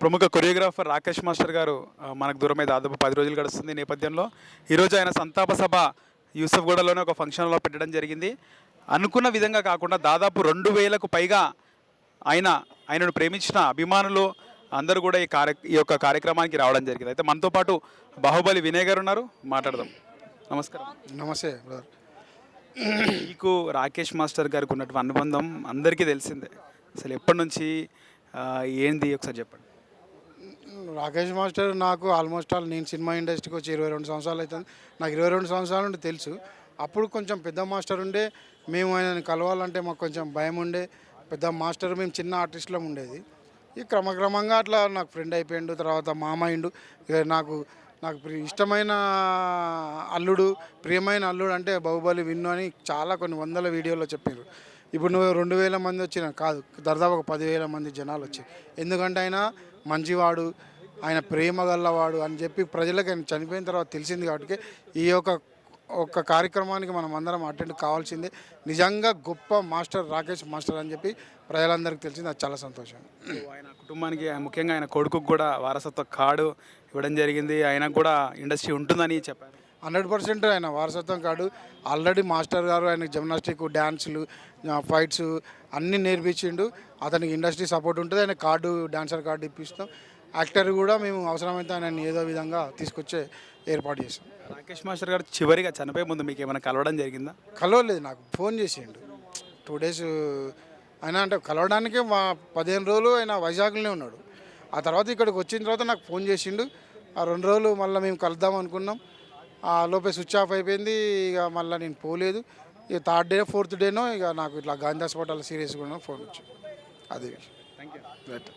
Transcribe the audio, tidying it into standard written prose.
ప్రముఖ choreographer Rakesh master గారు మనకు దూరమై దాదాపు 10 రోజులు గడుస్తుంది. ఈ నేపథ్యంలో ఈరోజు ఆయన సంతాప సభ యూసఫ్‌గూడలోనే ఒక ఫంక్షన్ హాల్‌లో పెట్టడం జరిగింది. అనుకున్న విధంగా కాకుండా దాదాపు 2000కు పైగా ఆయనను ప్రేమించిన అభిమానులు అందరూ కూడా ఈ యొక్క కార్యక్రమానికి రావడం జరిగింది. అయితే మనతో పాటు బాహుబలి వినయ్ గారు ఉన్నారు, మాట్లాడదాం. నమస్కారం. నమస్తే బ్రదర్. మీకు రాకేష్ మాస్టర్ గారికి ఉన్నటువంటి అనుబంధం అందరికీ తెలిసిందే. అసలు ఎప్పటి నుంచి ఏంది ఒకసారి చెప్పండి. రాకేష్ మాస్టర్ నాకు ఆల్మోస్ట్ నేను సినిమా ఇండస్ట్రీకి వచ్చి 22 సంవత్సరాలు అవుతుంది. నాకు 22 సంవత్సరాల నుండి తెలుసు. అప్పుడు కొంచెం పెద్ద మాస్టర్ ఉండే, మేము ఆయనని కలవాలంటే మాకు కొంచెం భయం ఉండే. పెద్ద మాస్టర్ మేము చిన్న ఆర్టిస్టులం ఉండేది. ఈ క్రమక్రమంగా అట్లా నాకు ఫ్రెండ్ అయిపోయిండు. తర్వాత మామ అయిండు. ఇక నాకు నాకు ఇష్టమైన అల్లుడు, ప్రియమైన అల్లుడు అంటే బాహుబలి విన్ను అని చాలా కొన్ని వందల వీడియోలో చెప్పారు. ఇప్పుడు నువ్వు 2000 మంది వచ్చిన కాదు, దాదాపు ఒక 10,000 మంది జనాలు వచ్చాయి. ఎందుకంటే ఆయన మంచివాడు, ఆయన ప్రేమ గల్లవాడు అని చెప్పి ప్రజలకు ఆయన చనిపోయిన తర్వాత తెలిసింది. కాబట్టి ఈ ఒక కార్యక్రమానికి మనం అందరం అటెండ్ కావాల్సిందే. నిజంగా గొప్ప మాస్టర్ రాకేష్ మాస్టర్ అని చెప్పి ప్రజలందరికీ తెలిసింది. అది చాలా సంతోషం. ఆయన కుటుంబానికి ముఖ్యంగా ఆయన కొడుకుకు కూడా వారసత్వ కార్డు ఇవ్వడం జరిగింది. ఆయనకు కూడా ఇండస్ట్రీ ఉంటుందని చెప్పారు. 100% ఆయన వారసత్వం కార్డు ఆల్రెడీ మాస్టర్ గారు ఆయనకు జిమ్నాస్టిక్, డ్యాన్సులు, ఫైట్స్ అన్నీ నేర్పించిండు. అతనికి ఇండస్ట్రీ సపోర్ట్ ఉంటుంది. ఆయన కార్డు, డాన్సర్ కార్డు ఇప్పిస్తాం. యాక్టర్ కూడా మేము అవసరమైతే ఆయన ఏదో విధంగా తీసుకొచ్చే ఏర్పాటు చేస్తాం. రాకేష్ మాస్టర్ గారు చివరిగా చనిపోయే ముందు మీకు ఏమైనా కలవడం జరిగిందా? కలవలేదు, నాకు ఫోన్ చేసిండు 2 డేస్. ఆయన అంటే కలవడానికి 15 రోజులు ఆయన వైజాగ్లోనే ఉన్నాడు. ఆ తర్వాత ఇక్కడికి వచ్చిన తర్వాత నాకు ఫోన్ చేసిండు. ఆ 2 రోజులు మళ్ళీ మేము కలుద్దాం అనుకున్నాం. ఆ లోపే స్విచ్ ఆఫ్ అయిపోయింది. ఇక మళ్ళీ నేను పోలేదు. ఇక 3rd డే 4th డేనో ఇక నాకు ఇట్లా గాంధీ హాస్పిటల్ సీరియస్గా ఫోన్ వచ్చింది. అదే థ్యాంక్ యూ.